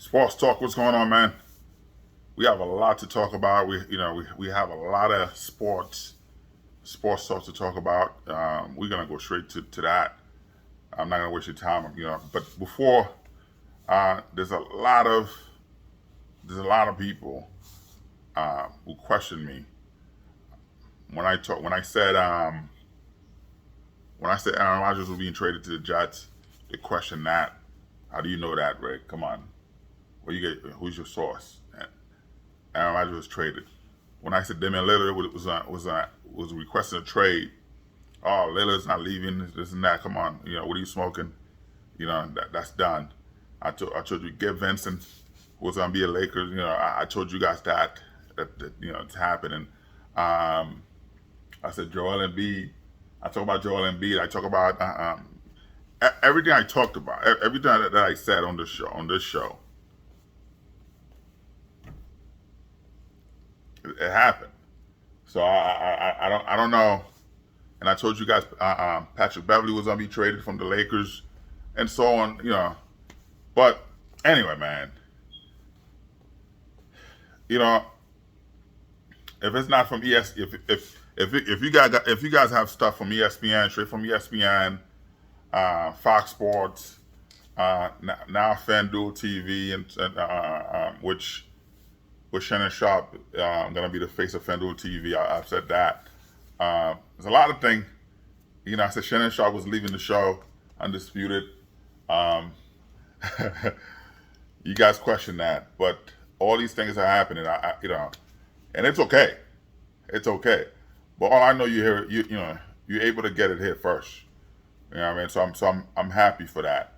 Sports talk, what's going on, man? We have a lot to talk about. We have a lot of sports talk to talk about. We're gonna go straight to that. I'm not gonna waste your time, But before, there's a lot of people who question me when I said Aaron Rodgers was being traded to the Jets. They question that. How do you know that, Rick? Come on. Where you get? Who's your source? Aaron Rodgers was traded. When I said Damian Lillard was requesting a trade, oh, Lillard's not leaving, this and that. Come on, what are you smoking? That's done. I told you, get Vincent, who was gonna be a Lakers. I told you guys that it's happening. I said Joel Embiid. I talk about Joel Embiid. I talk about everything I talked about, everything that I said on this show. It happened. So I don't know. And I told you guys Patrick Beverly was gonna be traded from the Lakers, and so on. But anyway, man. If it's not from if you guys have stuff from ESPN, straight from ESPN, Fox Sports, now FanDuel TV, and which with Shannon Sharp going to be the face of FanDuel TV. I've said that. There's a lot of things. I said Shannon Sharp was leaving the show, undisputed. You guys question that, but all these things are happening. And it's okay. It's okay. But all I know, you're able to get it here first. You know what I mean? So I'm happy for that.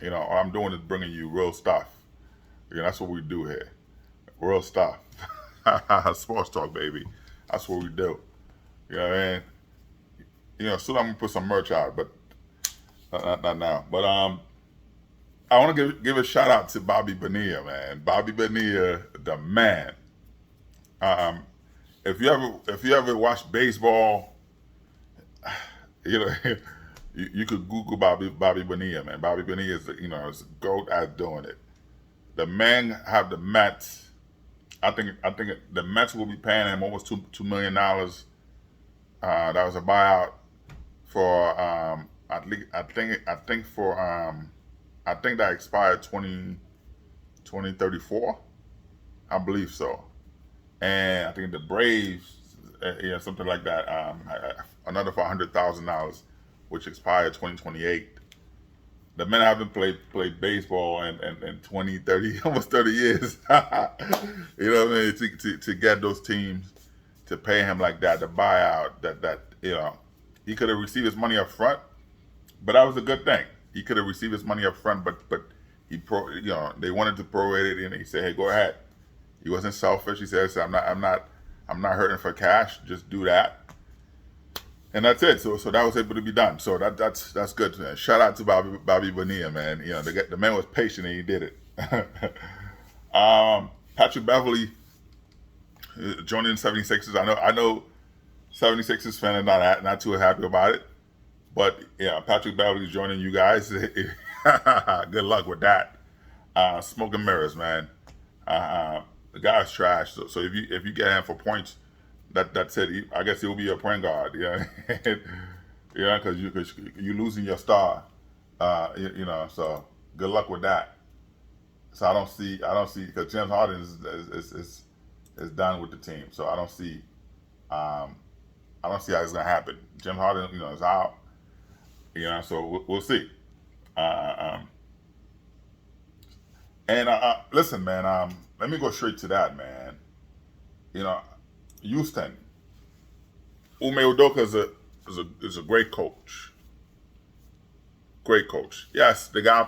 All I'm doing is bringing you real stuff. That's what we do here. Real stuff. Sports talk, baby. That's what we do. You know what I mean? Soon I'm gonna put some merch out, but not now. But I want to give a shout out to Bobby Bonilla, man. Bobby Bonilla, the man. If you ever watch baseball, you could Google Bobby Bonilla, man. Bobby Bonilla is is a goat at doing it. The man have the Mets. I think the Mets will be paying him almost $2 million. That was a buyout for I think that expired 2034. I believe so. And I think the Braves, something like that, another $400,000, which expired 2028. The men haven't played baseball in 20, 30, almost 30 years. You know what I mean? To get those teams to pay him like that, the buyout, that he could have received his money up front, but that was a good thing. He could have received his money up front, but they wanted to prorate it, and he said, "Hey, go ahead." He wasn't selfish. He said, "I'm not hurting for cash. Just do that." And that's it. So that was able to be done. So that's good. Man. Shout out to Bobby Bonilla, man. The man was patient and he did it. Patrick Beverly joining the 76ers. I know 76ers fans are not too happy about it. But yeah, Patrick Beverly joining you guys. Good luck with that. Smoke and mirrors, man. The guy's trash. So if you get him for points, that's it. I guess he'll be a point guard. Because you're losing your star. So good luck with that. So I don't see because James Harden is done with the team. So I don't see how it's gonna happen. James Harden, is out. So we'll see. Listen, man. Let me go straight to that, man. Houston. Ume Udoka is a great coach. Great coach. Yes, the guy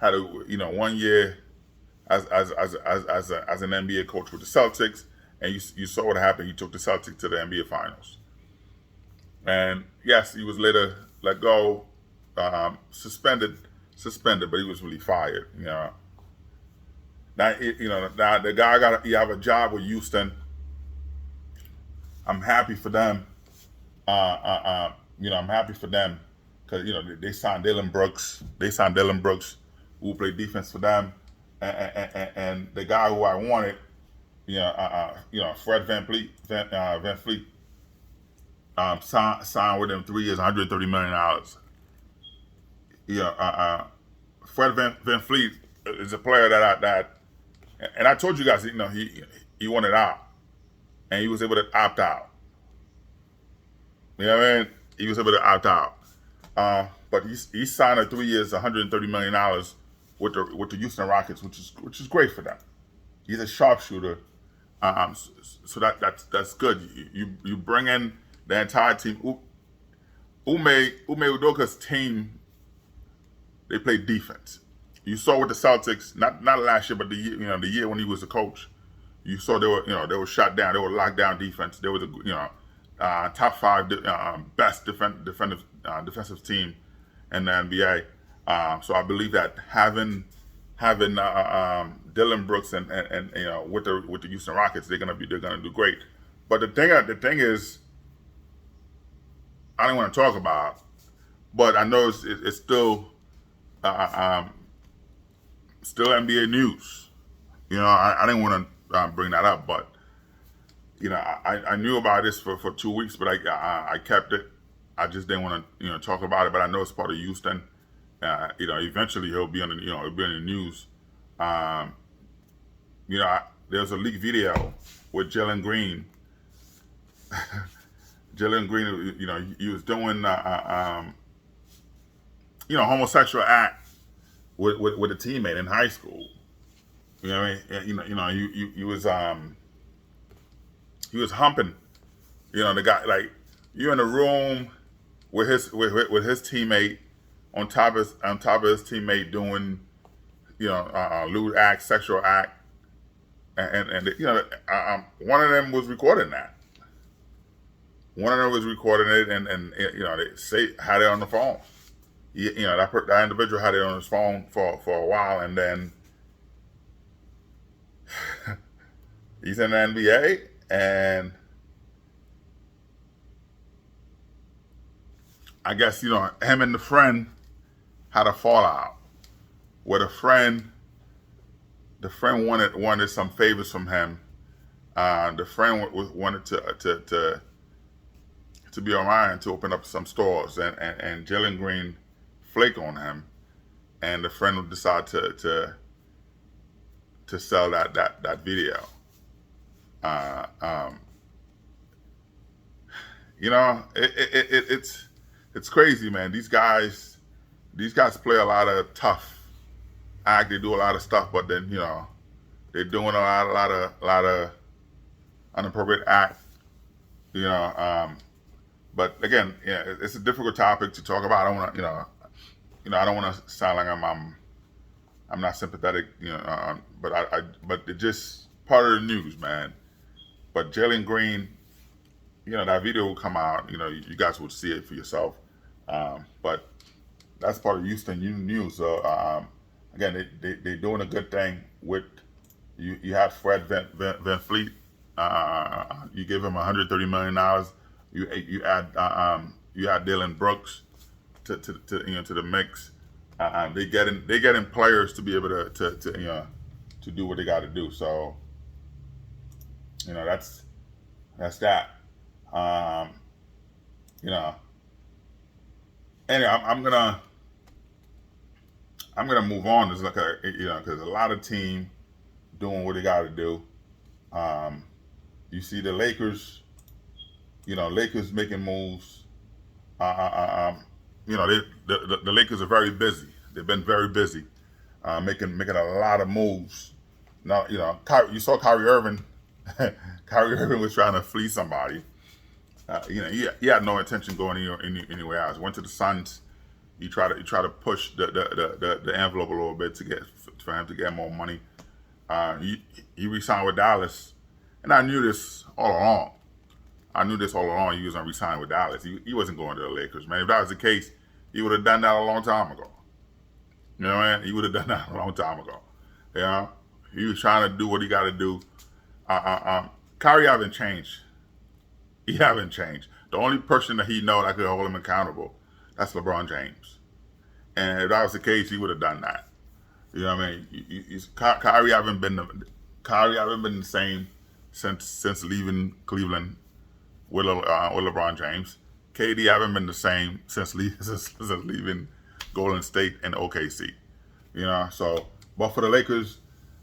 had 1 year as an NBA coach with the Celtics, and you saw what happened. He took the Celtics to the NBA Finals. And yes, he was later let go, suspended, but he was really fired. Now the guy you have a job with Houston. I'm happy for them. I'm happy for them because they signed Dylan Brooks. Who played defense for them. and the guy who I wanted, Fred Van Fleet, signed with him 3 years, $130 million. Fred Van Fleet is a player and I told you guys, he wanted out, and he was able to opt out. You know what I mean? He was able to opt out. But he signed a 3 years, $130 million with the Houston Rockets, which is great for them. He's a sharpshooter, so that's good. You bring in the entire team. Ume Udoka's team, they play defense. You saw with the Celtics, not last year, but the year when he was the coach. You saw they were shut down. They were locked down defense. They were the top 5 best defensive team in the NBA. So I believe that having Dylan Brooks and with the Houston Rockets, they're gonna do great. But the thing is, I don't want to talk about, but I know it's still NBA news. I didn't want to bring that up, but I knew about this for 2 weeks, but I kept it. I just didn't want to talk about it, but I know it's part of Houston. Eventually he'll be on it'll be in the news. There's a leaked video with Jalen Green. Jalen Green, he was doing homosexual act with a teammate in high school. You know what I mean? He was humping, the guy, like, you're in a room with his teammate on top of his teammate doing, lewd act, sexual act, and one of them was recording that. One of them was recording it, and they had it on the phone. That individual had it on his phone for a while, and then he's in the NBA, and I guess him and the friend had a fallout where the friend wanted some favors from him. The friend wanted to be around to open up some stores, and Jalen Green flaked on him, and the friend would decide to sell that video. It's crazy, man. These guys play a lot of tough act. They do a lot of stuff, but then they're doing a lot of inappropriate act. But again, it's a difficult topic to talk about. I don't want to, I don't want to sound like I'm not sympathetic, but it's just part of the news, man. But Jalen Green, that video will come out. You guys will see it for yourself. But that's part of Houston news. So again, they're doing a good thing with you. You have Fred Van Fleet. You give him $130 million. You add Dylan Brooks to the mix. They getting players to be able to do what they got to do. So that's that. Anyway, I'm gonna move on. It's like because a lot of team doing what they got to do. You see the Lakers. Lakers making moves. The Lakers are very busy. They've been very busy, making a lot of moves. Now, you saw Kyrie Irving. Kyrie Irving was trying to flee somebody. He had no intention going anywhere else. Went to the Suns. He tried to push the envelope a little bit for him to get more money. He re-signed with Dallas, and I knew this all along. He was going to resign with Dallas. He wasn't going to the Lakers, man. If that was the case, he would have done that a long time ago. You know what I mean? He would have done that a long time ago. He was trying to do what he got to do. Kyrie haven't changed. He haven't changed. The only person that he know that could hold him accountable, that's LeBron James. And if that was the case, he would have done that. You know what I mean? Kyrie haven't been the same since leaving Cleveland with LeBron James. KD haven't been the same since leaving Golden State and OKC. You know, so but for the Lakers,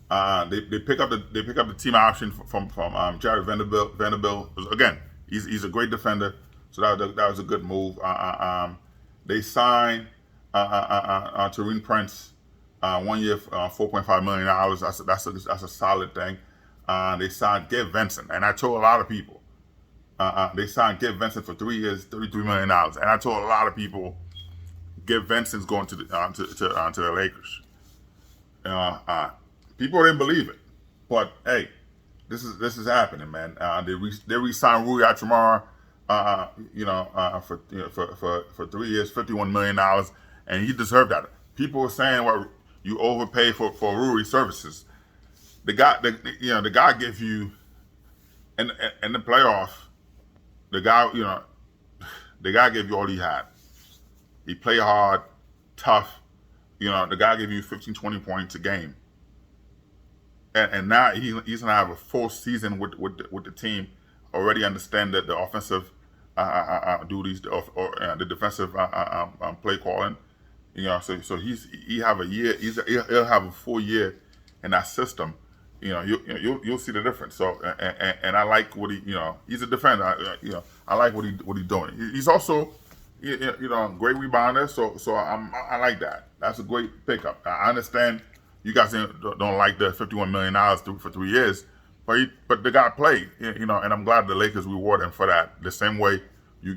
they pick up the team option from Jared Vanderbilt. Again, he's a great defender, so that was a good move. They signed Taurean Prince, 1 year, $4.5 million. That's a solid thing. They signed Gabe Vincent, and I told a lot of people they signed Gabe Vincent for 3 years, $33 million, and I told a lot of people Gabe Vincent's going to the Lakers. Uh, People didn't believe it, but hey, this is happening, man. They re-signed Rui Hachimura, for 3 years, $51 million, and he deserved that. People were saying, "Well, you overpay for Rui services." The guy gave you in the playoff. The guy gave you all he had. He played hard, tough. The guy gave you 15, 20 points a game. And now he's gonna have a full season with the team. Already understand that the offensive duties or the defensive play calling. So he have a year. He'll have a full year in that system. You'll see the difference. So and I like what he's a defender. I like what he's doing. He's also great rebounder. So I like that. That's a great pickup. I understand you guys don't like the $51 million for 3 years, but the guy played. And I'm glad the Lakers reward him for that. The same way you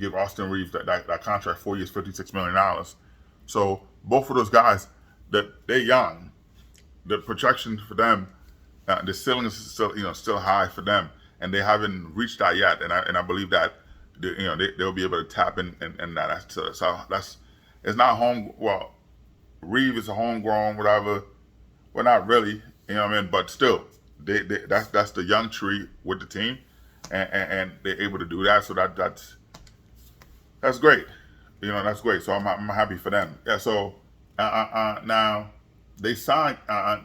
give Austin Reeves that contract, 4 years, $56 million. So both of those guys, that they're young. The projection for them, the ceiling is still high for them, and they haven't reached that yet. And I believe that they'll be able to tap in that. So that's it's not home. Well, Reeve is a homegrown, whatever. Well, not really, you know what I mean. But still, that's the young tree with the team, and they're able to do that. So that's great. That's great. So I'm happy for them. Yeah. So now. They signed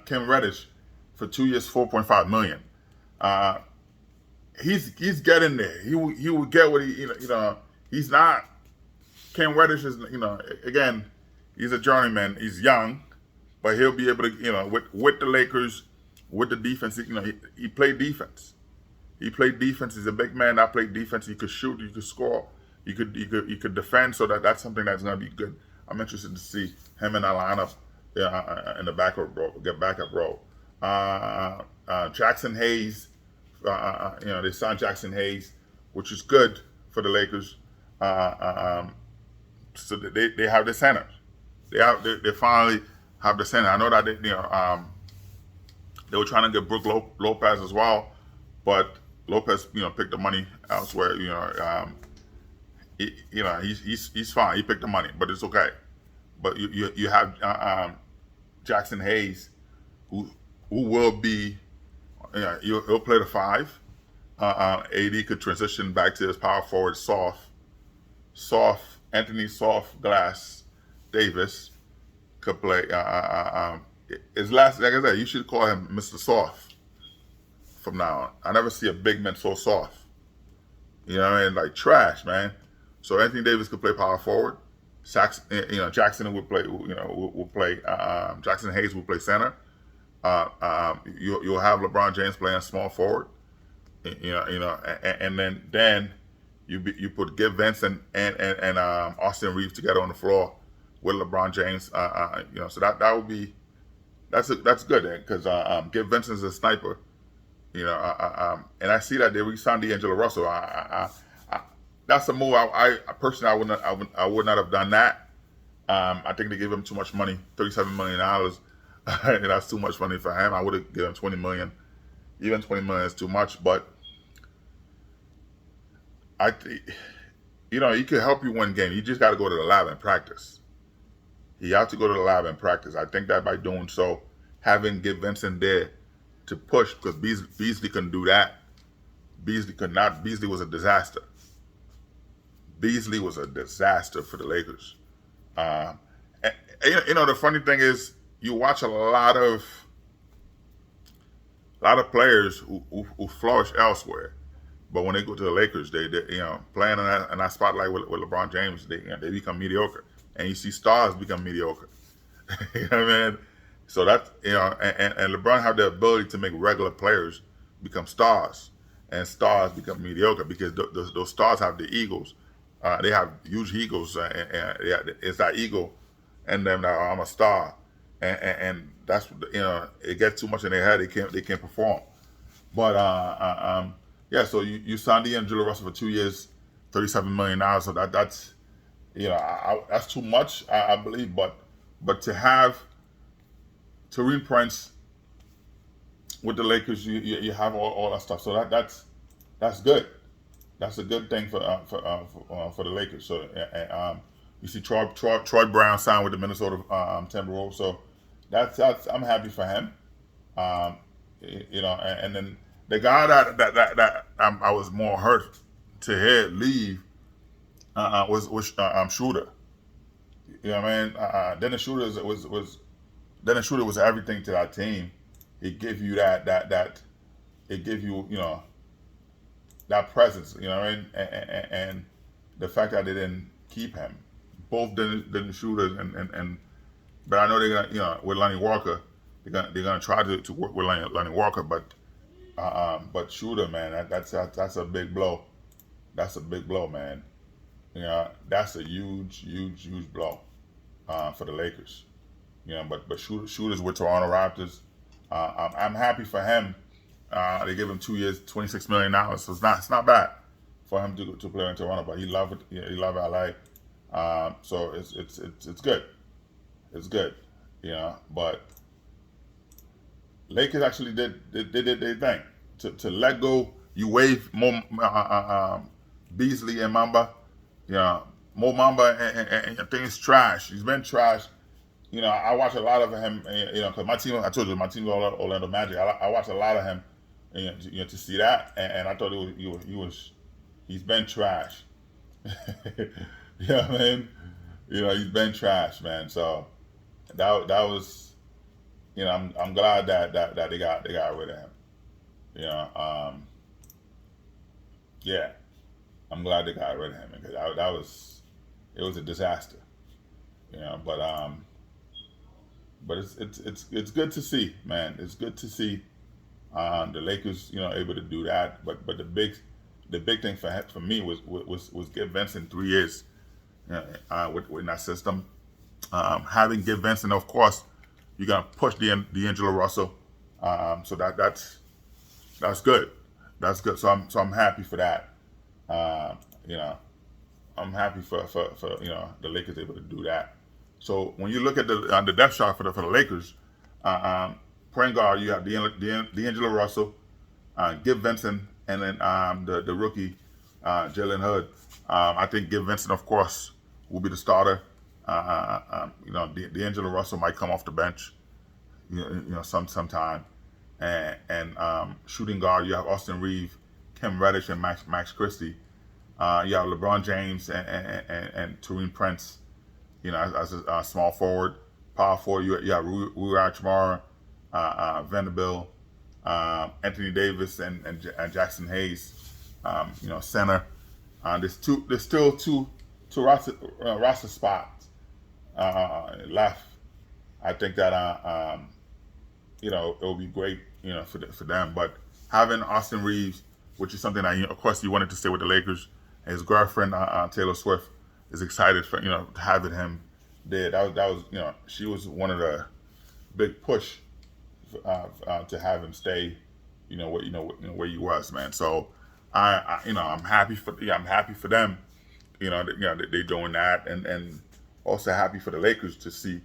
Cam Reddish for 2 years, $4.5 million. He's getting there. He will get what he's not. Cam Reddish is again, he's a journeyman. He's young, but he'll be able to with the Lakers, with the defense. He played defense. He played defense. He's a big man that played defense. He could shoot. He could score. He could defend. So that's something that's going to be good. I'm interested to see him in that lineup. In the backup role. Jackson Hayes, they signed Jackson Hayes, which is good for the Lakers. So they have the center. They finally have the center. I know that they were trying to get Brook Lopez as well, but Lopez picked the money elsewhere. He's fine. He picked the money, but it's okay. But you have Jackson Hayes, who will be, he'll play the 5. AD could transition back to his power forward, Anthony Soft Glass Davis could play. His last, like I said, you should call him Mr. Soft from now on. I never see a big man so soft. You know what I mean? Like trash, man. So Anthony Davis could play power forward. Jackson would play. Will play. Jackson Hayes will play center. You'll have LeBron James playing small forward. And then you put Gabe Vincent and Austin Reeves together on the floor with LeBron James. So that would be that's good because Gabe Vincent's a sniper. And I see that they re-signed D'Angelo Russell. That's a move. I personally, I would not have done that. I think they gave him too much money, $37 million. And that's too much money for him. I would have given him $20 million. Even $20 million is too much, but he could help you win games. You just got to go to the lab and practice. You have to go to the lab and practice. I think that by doing so, having Gabe Vincent there to push, because Beasley couldn't do that. Beasley could not. Beasley was a disaster. Beasley was a disaster for the Lakers. The funny thing is, you watch a lot of players who flourish elsewhere, but when they go to the Lakers, they playing in that spotlight with LeBron James, they become mediocre, and you see stars become mediocre. You know what I mean? So that's and LeBron have the ability to make regular players become stars, and stars become mediocre because those stars have the egos. They have huge egos, and it's that ego, and then I'm a star, and that's it gets too much in their head. They can't perform. But yeah. So you signed D'Angelo Russell for 2 years, $37 million. So that's that's too much, I believe. But to have Taurean Prince with the Lakers, you have all that stuff. So that's good. That's a good thing for the Lakers. So you see Troy Brown signed with the Minnesota Timberwolves. So that's I'm happy for him. Um, and then the guy that I was more hurt to hear leave was Shooter. You know what I mean? Dennis Shooter was everything to that team. It gave you that it gave you that presence. You know what I mean? And the fact that they didn't keep him, both Dennis Shooter and but I know they're gonna with Lonnie Walker, they're gonna try to work with Lonnie Walker, but Shooter, man, that's a big blow. That's a big blow, man. That's a huge blow for the Lakers. But Shooter's with Toronto Raptors. I'm happy for him. They give him 2 years, $26 million. So it's not bad for him to play in Toronto. But he love it. He love LA. So it's good. It's good. But Lakers actually did their thing to let go. You waive more Beasley and Mamba. Mo Mamba and I think it's trash. He's been trash. I watch a lot of him. Because my team, I told you, my team's Orlando Magic. I watch a lot of him. To see that, and I thought he's been trash. You know what I mean? He's been trash, man. So that was, I'm glad that they got rid of him. Yeah, I'm glad they got rid of him because it was a disaster. But it's good to see, man. It's good to see the Lakers, able to do that. But the big thing for me was give Vincent 3 years with that system. Having give Vincent, of course, you're gonna push D'Angelo Russell. So that's good. That's good. So I'm happy for that. I'm happy for the Lakers able to do that. So when you look at the depth chart for the Lakers, point guard you have D'Angelo Russell, Give Vincent, and then the rookie Jalen Hood. I think Give Vincent, of course, will be the starter. D'Angelo Russell might come off the bench, sometime. And shooting guard, you have Austin Reeves, Kim Reddish, and Max Christie. You have LeBron James and Taurean Prince, as a small forward. Power forward, you have Rui Hachimura, Vanderbilt, Anthony Davis, and Jackson Hayes. Center. There's still two roster spots left. I think that it will be great, for them. But having Austin Reeves, which is something that of course you wanted to stay with the Lakers, and his girlfriend Taylor Swift is excited for having him there. That was she was one of the big push to have him stay, where he was, man. So I'm happy for them, they're doing that, and also happy for the Lakers to see.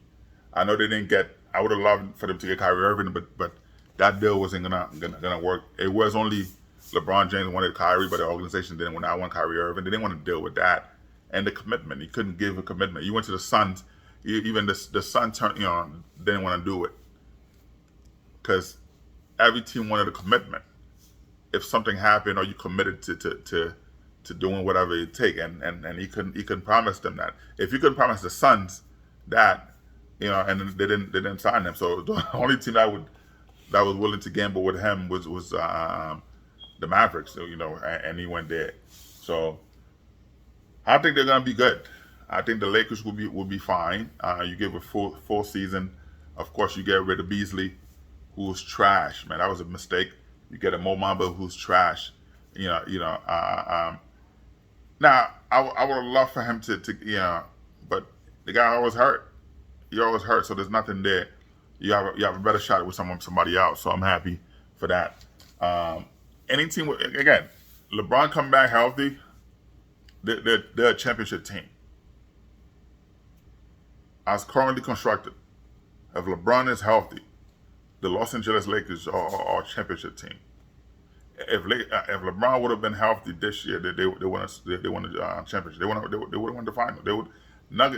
I know they didn't get. I would have loved for them to get Kyrie Irving, but that deal wasn't gonna work. It was only LeBron James wanted Kyrie, but the organization didn't want. I want Kyrie Irving. They didn't want to deal with that, and the commitment. He couldn't give a commitment. You went to the Suns. Even the Suns didn't want to do it because every team wanted a commitment. If something happened, or you committed to doing whatever it take, and he couldn't promise them that. If you couldn't promise the Suns that, and they didn't sign him. So the only team that was willing to gamble with him was the Mavericks. So, and he went there. So I think they're gonna be good. I think the Lakers will be fine. You give a full season. Of course, you get rid of Beasley, who's trash, man. That was a mistake. You get a Mo Bamba who's trash. Now I would love for him to but the guy always hurt. He always hurt, so there's nothing there. You have a better shot with somebody else. So I'm happy for that. Any team again, LeBron come back healthy, they're a championship team. As currently constructed, if LeBron is healthy, the Los Angeles Lakers are a championship team. If LeBron would have been healthy this year, they won a championship. They would have won the final.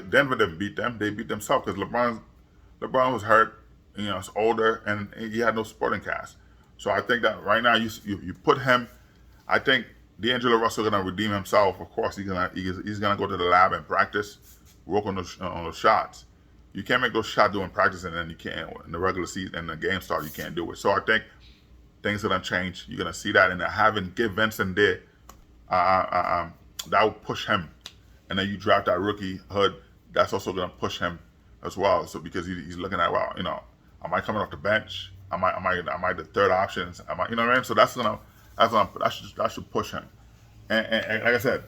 Denver didn't beat them. They beat themselves because LeBron was hurt. He's older and he had no supporting cast. So I think that right now you put him. I think D'Angelo Russell gonna redeem himself. Of course, he's gonna go to the lab and practice, work on those shots. You can't make those shots during practice and then you can't in the regular season and the game start. You can't do it. So I think things are gonna change. You're gonna see that, and give Vincent there, that will push him. And then you draft that rookie Hood. That's also gonna push him as well. So because he's looking at, well, am I coming off the bench? Am I the third options? You know what I mean? So that should push him. And like I said,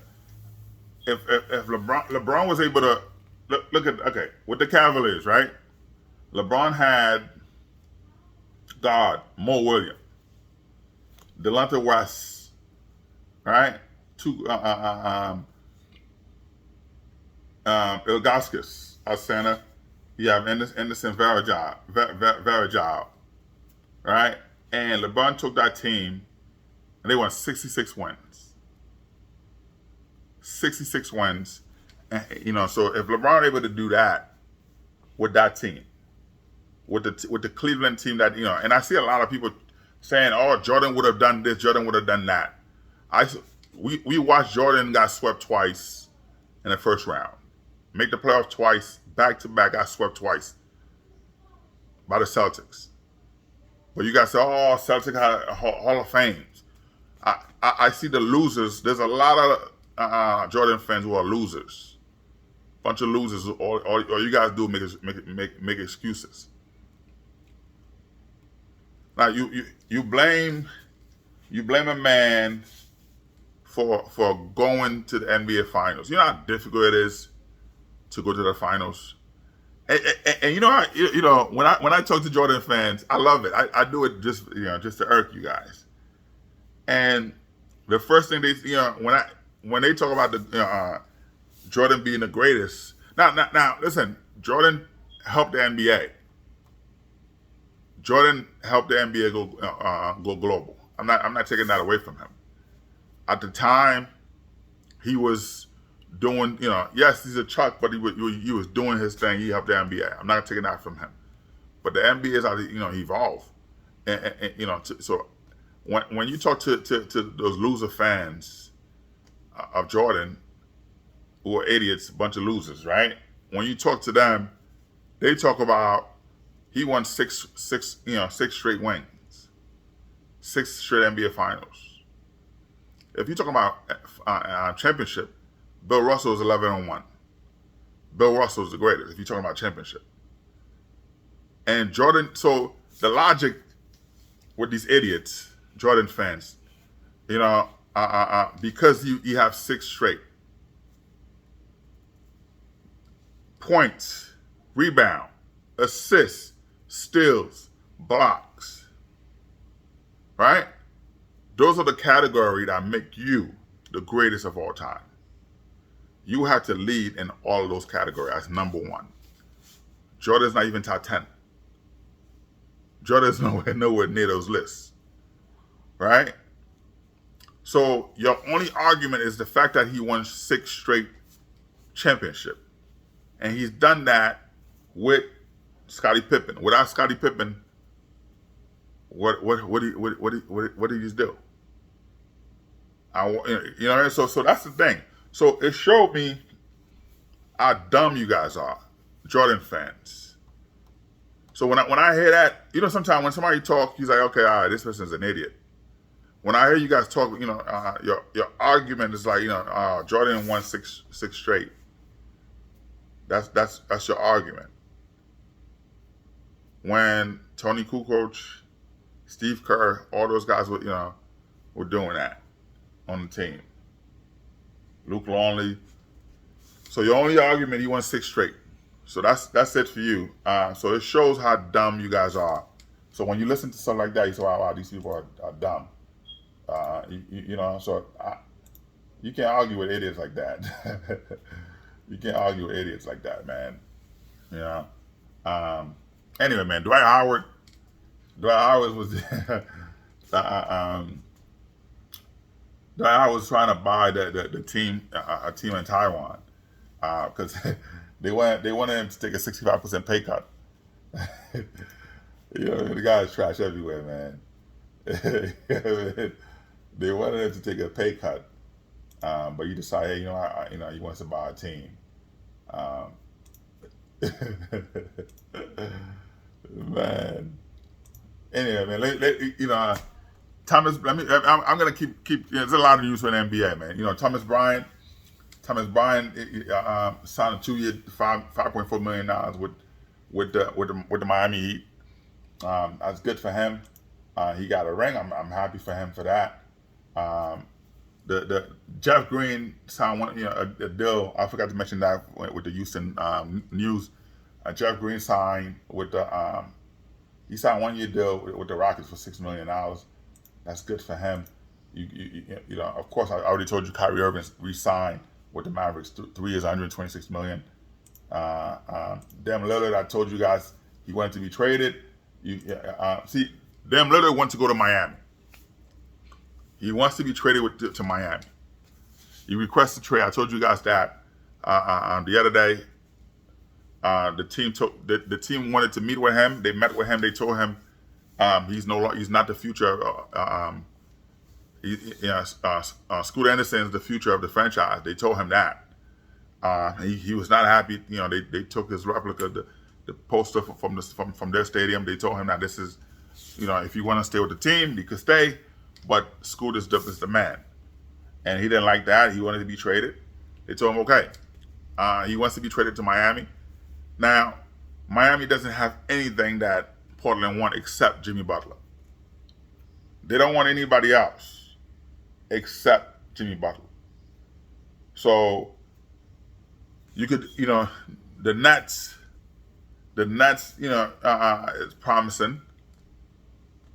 if LeBron was able to look at with the Cavaliers, right? LeBron had Mo Williams, Delonte West, right? Ilgauskas at center. You have Anderson Varejao, right? And LeBron took that team, and they won 66 wins. 66 wins. And, so if LeBron able to do that with that team, with the Cleveland team that, and I see a lot of people saying, oh, Jordan would have done this, Jordan would have done that. We watched Jordan got swept twice in the first round. Make the playoffs twice, back-to-back, got swept twice by the Celtics. But you guys say, oh, Celtics had a Hall of Fame. I see the losers. There's a lot of Jordan fans who are losers. Bunch of losers. All you guys do is make excuses. Now you blame a man for going to the NBA Finals. You know how difficult it is to go to the finals. And when I talk to Jordan fans, I love it. I do it just to irk you guys. And the first thing when they talk about the Jordan being the greatest. Now listen, Jordan helped the NBA. Jordan helped the NBA go global. I'm not taking that away from him. At the time, he was doing, yes, he's a Chuck, but he was doing his thing. He helped the NBA. I'm not taking that from him. But the NBA is how he evolved. And so when you talk to those loser fans of Jordan, who are idiots, a bunch of losers, right? When you talk to them, they talk about he won six straight wins, 6 straight NBA Finals. If you're talking about championship, Bill Russell is 11-1. Bill Russell is the greatest if you're talking about championship. And Jordan, so the logic with these idiots, Jordan fans, because you have 6 straight points, rebound, assists, steals, blocks, right? Those are the category that make you the greatest of all time. You have to lead in all of those categories as number 1. Jordan's not even top 10. Jordan's nowhere near those lists, right? So your only argument is the fact that he won 6 straight championship, and he's done that with Scottie Pippen. Without Scottie Pippen, what did he just do? So that's the thing. So it showed me how dumb you guys are, Jordan fans. So when I hear that, sometimes when somebody talk, he's like, okay, all right, this person's an idiot. When I hear you guys talk, your argument is like, Jordan won six straight. That's your argument. When Tony Kukoc, Steve Kerr, all those guys were doing that on the team. Luke Longley. So your only argument, he won 6 straight. So that's it for you. So it shows how dumb you guys are. So when you listen to something like that, you say, wow, these people are dumb. You can't argue with idiots like that. You can't argue with idiots like that, man. Anyway, man, Dwight Howard was Dwight Howard was trying to buy the team a team in Taiwan because they wanted him to take a 65% pay cut. The guy's trash everywhere, man. They wanted him to take a pay cut, but he decided, hey, he wants to buy a team. Man. Anyway, man, Thomas. I'm gonna keep. There's a lot of news for the NBA, man. Thomas Bryant signed a 2-year, $5.4 million with the Miami Heat. That's good for him. He got a ring. I'm happy for him for that. The Jeff Green signed a deal. I forgot to mention that with the Houston News. Jeff Green signed with he signed a 1-year deal with the Rockets for $6 million. That's good for him. Of course, I already told you Kyrie Irving re-signed with the Mavericks, 3 years, $126 million. Dame Lillard, I told you guys he wanted to be traded. See, Dame Lillard wants to go to Miami. He wants to be traded to Miami. He requested trade. I told you guys that the other day. The team wanted to meet with him. They met with him. They told him he's not the future. Scoot Anderson is the future of the franchise. They told him that. He was not happy. They took his replica, the poster from their stadium. They told him that this is, if you want to stay with the team, you could stay, but Scoot is the man. And he didn't like that. He wanted to be traded. They told him, okay. He wants to be traded to Miami. Now, Miami doesn't have anything that Portland want except Jimmy Butler. They don't want anybody else except Jimmy Butler. So you could, the Nets, is promising.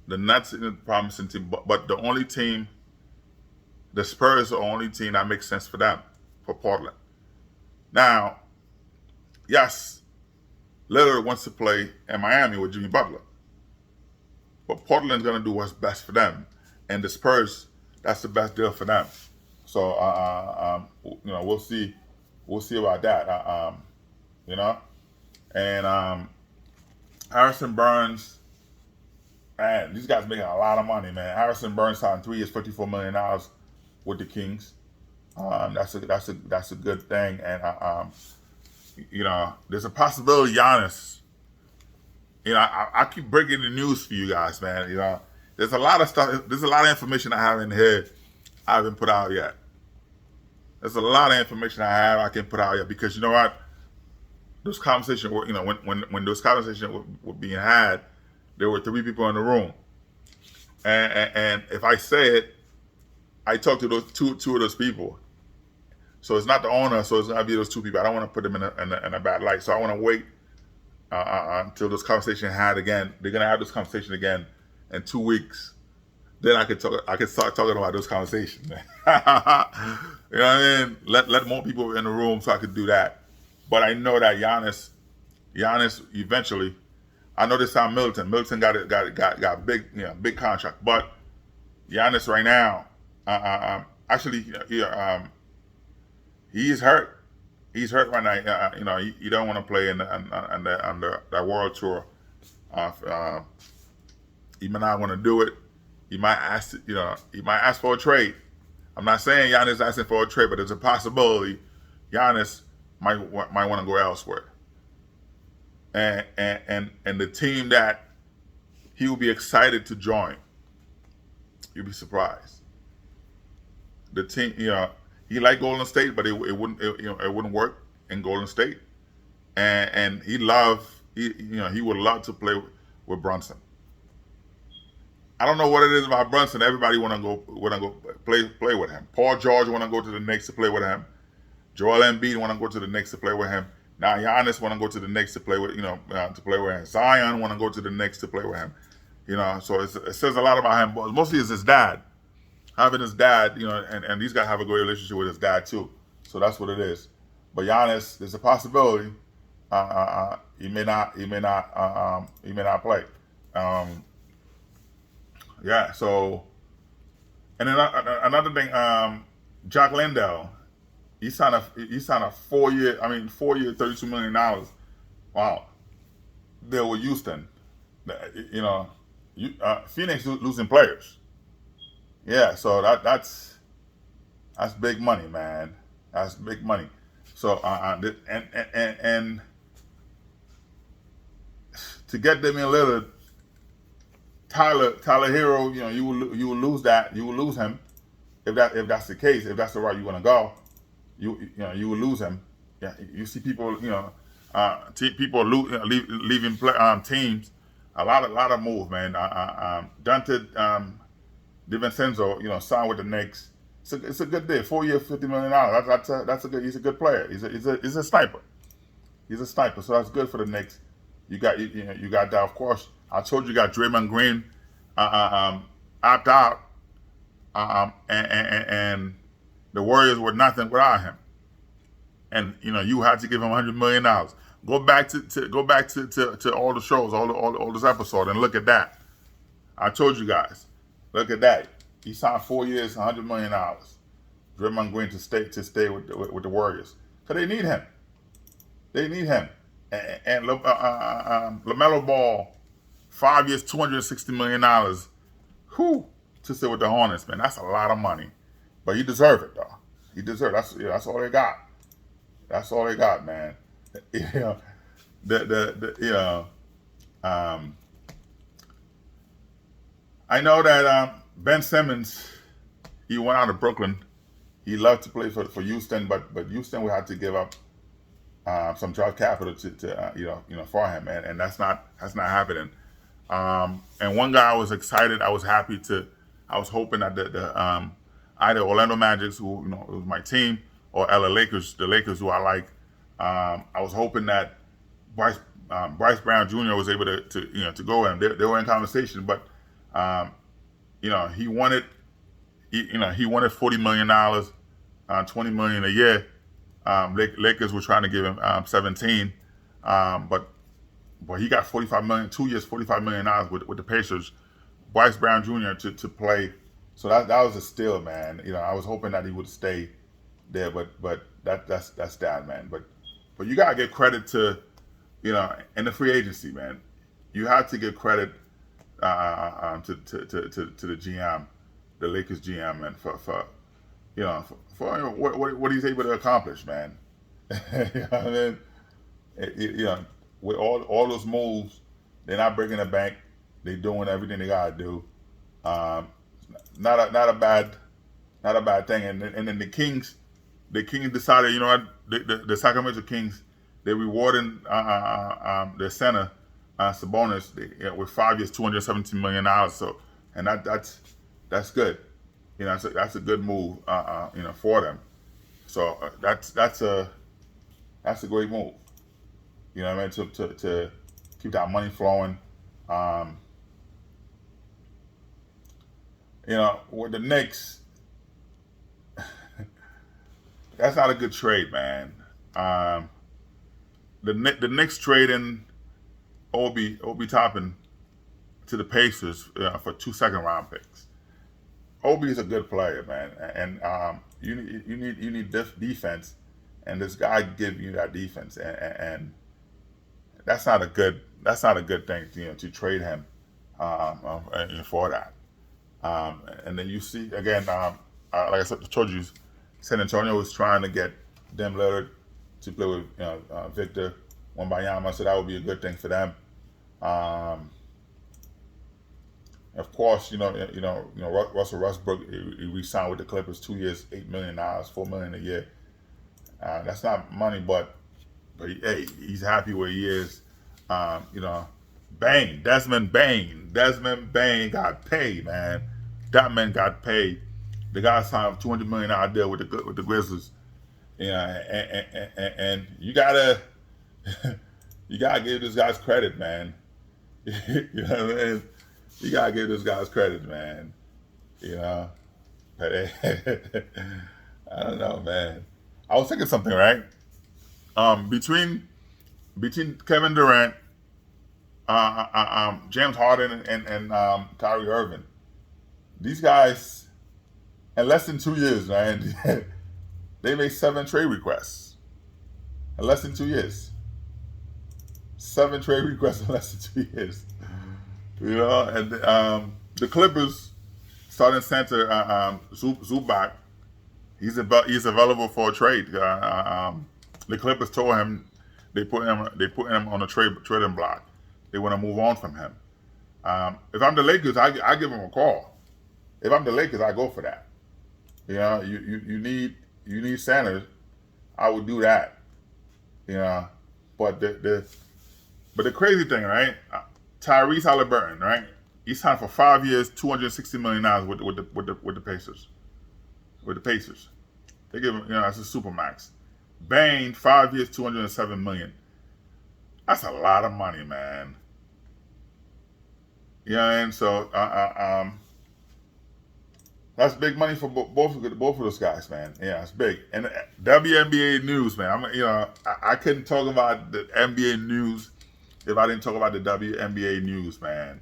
The Nets is a promising team, but the only team, the Spurs are the only team that makes sense for them, for Portland. Now, yes, Lillard wants to play in Miami with Jimmy Butler. But Portland's going to do what's best for them. And the Spurs, that's the best deal for them. So, we'll see. We'll see about that. And Harrison Barnes, man, these guys making a lot of money, man. Harrison Barnes signed 3 years, $54 million with the Kings. That's a good thing. And there's a possibility Giannis. I keep breaking the news for you guys, man. There's a lot of stuff. There's a lot of information I haven't here. I haven't put out yet. There's a lot of information I can put out yet because you know what? Those conversations were, when those conversations were being had, there were 3 people in the room, and if I say it, I talked to those two of those people. So it's not the owner, so it's gonna be those 2 people. I don't want to put them in a bad light. So I want to wait until this conversation had again. They're gonna have this conversation again in 2 weeks. Then I could start talking about those conversations. You know what I mean? Let more people in the room so I could do that. But I know that Giannis eventually. I know this time Middleton. Middleton got big contract, but Giannis right now, he's hurt. He's hurt right now. He don't want to play on the world tour. He might not want to do it. He might ask. He might ask for a trade. I'm not saying Giannis asking for a trade, but there's a possibility Giannis might want to go elsewhere. and the team that he will be excited to join. You'll be surprised. The team, he liked Golden State, but it wouldn't work in Golden State. And he would love to play with Brunson. I don't know what it is about Brunson. Everybody want to go play with him. Paul George want to go to the Knicks to play with him. Joel Embiid want to go to the Knicks to play with him. Now Giannis want to go to the Knicks to play with to play with him. Zion want to go to the Knicks to play with him. So it says a lot about him. But mostly it's his dad. Having his dad, and these guys have a great relationship with his dad too. So that's what it is. But Giannis, there's a possibility he may not play. Yeah. So, and then another thing, Jack Landale, he signed a 4 year, $32 million. Wow. There with Houston, Phoenix losing players. Yeah, so that's big money, man. That's big money. So and to get Damian Lillard, Tyler Hero, you will lose that. You will lose him if that's the case. If that's the route you want to go, you will lose him. Yeah, you see people, people leaving teams. A lot of moves, man. Dante DiVincenzo, signed with the Knicks. It's a good deal. 4 year, $50 million. That's a good. He's a good player. He's a sniper. He's a sniper. So that's good for the Knicks. You got that. Of course, I told you got Draymond Green opt out, and the Warriors were nothing without him. And you had to give him $100 million. Go back to all the shows, all this episode, and look at that. I told you guys. Look at that. He signed 4 years, $100 million. Draymond Green to stay with the Warriors. So they need him. They need him. And LaMelo Ball, 5 years, $260 million. Whew, to stay with the Hornets, man. That's a lot of money. But he deserved it, though. He deserved it. That's all they got. That's all they got, man. I know that Ben Simmons, he went out of Brooklyn. He loved to play for Houston, but Houston would have to give up some draft capital to for him, and that's not happening. And one guy I was excited, I was hoping that the either Orlando Magic, who was my team, or LA Lakers, the Lakers who I like. I was hoping that Bryce Brown Jr. was able to go in. They were in conversation, but he wanted $40 million, $20 million a year. Lakers were trying to give him 17, but he got $45 million, 2 years, $45 million with the Pacers. Bryce Brown Jr. to play, so that was a steal, man. I was hoping that he would stay there, but that's that, man. But you gotta give credit to in the free agency, man. You have to give credit to the GM, the Lakers GM, and for what he's able to accomplish, man. With all those moves, they're not breaking the bank. They're doing everything they gotta do. Not a bad thing. And then the Kings decided, the Sacramento Kings, they're rewarding their center, Sabonis, with 5 years, $217 million. So, and that's good. That's a good move, for them. So that's a great move. To keep that money flowing. With the Knicks, that's not a good trade, man. The Knicks trading Obi Toppin to the Pacers for 2 second-round picks. Obi is a good player, man, and you need defense, and this guy give you that defense, and that's not a good thing to trade him for that. And then you see again, like I told you, San Antonio was trying to get Dame Lillard to play with Victor Wembanyama, so that would be a good thing for them. Um, of course, Russell Westbrook, he re-signed with the Clippers, 2 years, $8 million, $4 million a year. That's not money, but hey, he's happy where he is. Desmond Bain got paid, man. That man got paid. The guy signed a $200 million deal with the Grizzlies. And you gotta you gotta give this guys credit, man. You know what I mean? You gotta give this guys credit, man. You know, but I don't know, man. I was thinking something, right? Between Kevin Durant, James Harden, and Kyrie Irving, these guys in less than 2 years, man, they made 7 trade requests in less than 2 years. 7 trade requests in less than 2 years. And the Clippers starting center Zubac, he's available for a trade. The Clippers told him they put him on a trading block. They want to move on from him. If I'm the Lakers, I give him a call. If I'm the Lakers, I go for that. You need Sanders. I would do that. But the crazy thing, right? Tyrese Halliburton, right? He signed for 5 years, $260 million with the Pacers. With the Pacers, they give him, that's a super max. Bain, 5 years, $207 million. That's a lot of money, man. And so that's big money for both of those guys, man. Yeah, it's big. And WNBA news, man. I couldn't talk about the NBA news if I didn't talk about the WNBA news, man.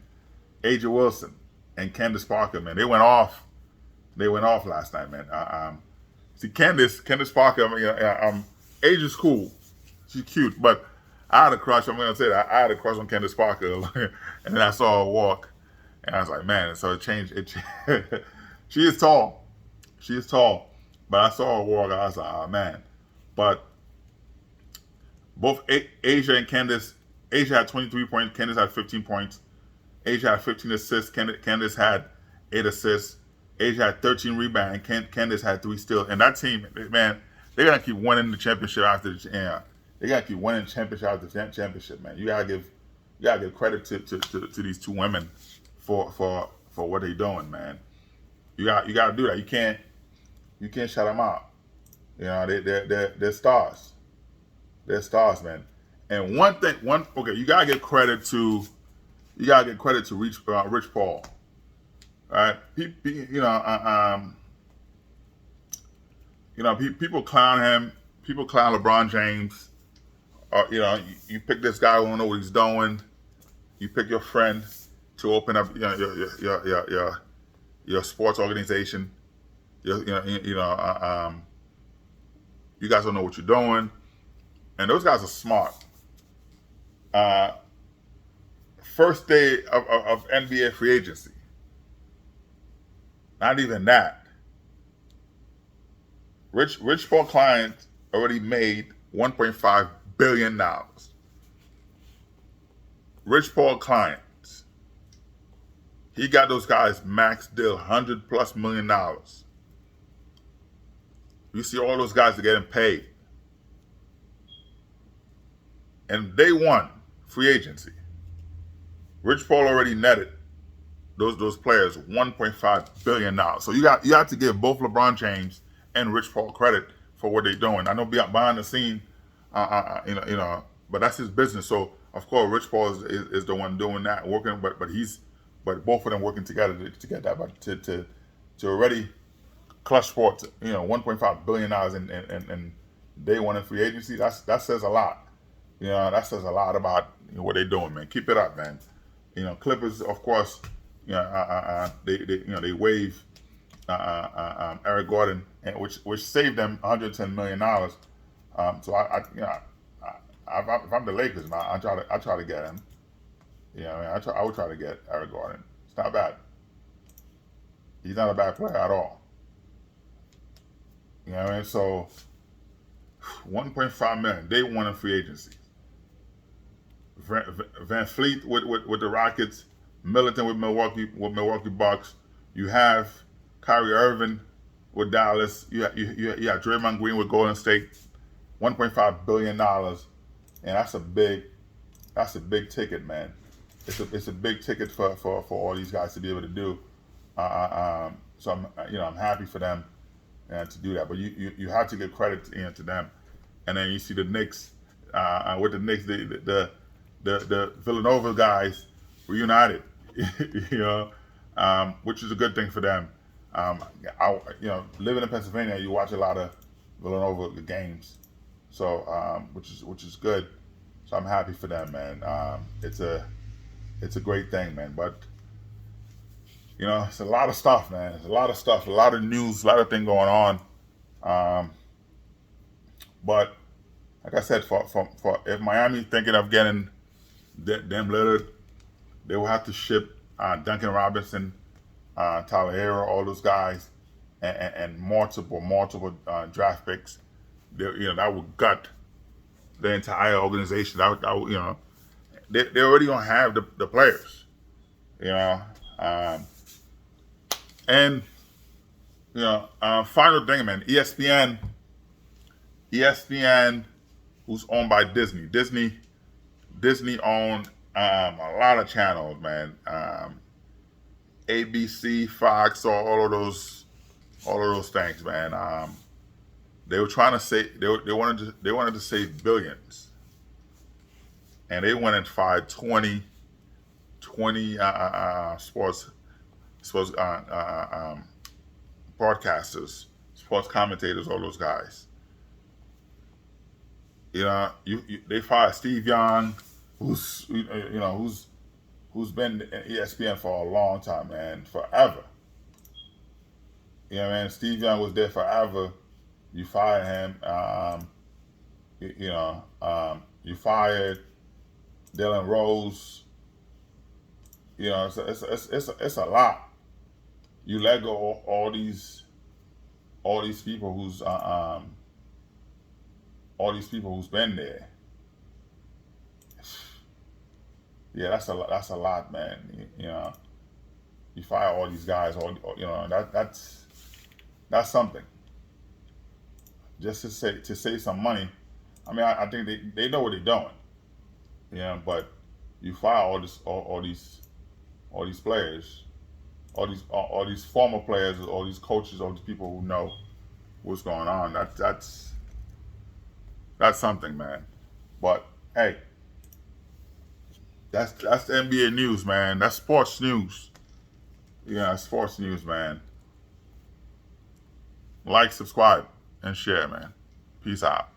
Aja Wilson and Candace Parker, man, they went off. They went off last night, man. See, Candace Parker, Aja's cool. She's cute, but I had a crush. I'm gonna say that I had a crush on Candace Parker, and then I saw her walk, and I was like, man. So it changed. She is tall. She is tall, but I saw her walk. I was like, oh man. But both Aja and Candace. Aja had 23 points. Candace had 15 points. Aja had 15 assists. Candace had 8 assists. Aja had 13 rebounds. Candace had 3 steals. And that team, man, they're gonna keep winning the championship after the. They gotta keep winning championship after championship, man. You gotta give credit to these two women for what they're doing, man. You gotta do that. You can't shut them out. They're stars. They're stars, man. And you gotta give credit to Rich Paul. All right, people clown him. People clown LeBron James. You pick this guy who don't know what he's doing. You pick your friend to open up your sports organization. You guys don't know what you're doing, and those guys are smart. First day of NBA free agency. Not even that. Rich Paul client already made $1.5 billion. Rich Paul clients. He got those guys max deal $100+ million. You see all those guys are getting paid. And day one, free agency. Rich Paul already netted those players $1.5 billion. So you have to give both LeBron James and Rich Paul credit for what they're doing. I know behind the scene, but that's his business. So of course, Rich Paul is the one doing that, working. But both of them working together to get that. But to already clutch sports, $1.5 billion in day one in free agency. That says a lot. That says a lot about what they're doing, man. Keep it up, man. Clippers, of course. They waive Eric Gordon, which saved them $110 million. So if I'm the Lakers, man, I try to get him. I would try to get Eric Gordon. It's not bad. He's not a bad player at all. So $1.5 million. Day one in free agency. Van Fleet with the Rockets, Middleton with Milwaukee Bucks. You have Kyrie Irving with Dallas. You have Draymond Green with Golden State. $1.5 billion, and that's a big ticket, man. It's a big ticket for all these guys to be able to do. So I'm happy for them to do that. But you have to give credit to them. And then you see the Knicks with the Knicks, the Villanova guys reunited, which is a good thing for them. Living in Pennsylvania, you watch a lot of Villanova games, so which is good. So I'm happy for them, man. It's a great thing, man. But it's a lot of stuff, man. It's a lot of stuff, a lot of news, a lot of things going on. But like I said, for if Miami thinking of getting them Lillard, they will have to ship Duncan Robinson, Tyler Hero, all those guys, and multiple draft picks. That would gut the entire organization. They already gonna have the players, and final thing, man. ESPN, who's owned by Disney. Disney owned a lot of channels, man. ABC, Fox, all of those things, man. They were trying to say they wanted to save billions, and they went and fired 20 sports broadcasters, sports commentators, all those guys. They fired Steve Young, who's been at ESPN for a long time, man, forever. Man, Steve Young was there forever. You fired him. You fired Dylan Rose. It's a lot. You let go all these people who's been there. Yeah, that's a lot, man. You fire all these guys. That's something. Just to save some money. I mean, I think they know what they're doing. But you fire all these players, all these former players, all these coaches, all these people who know what's going on. That's something, man. But hey, that's the NBA news, man. That's sports news. Sports news, man. Like, subscribe, and share, man. Peace out.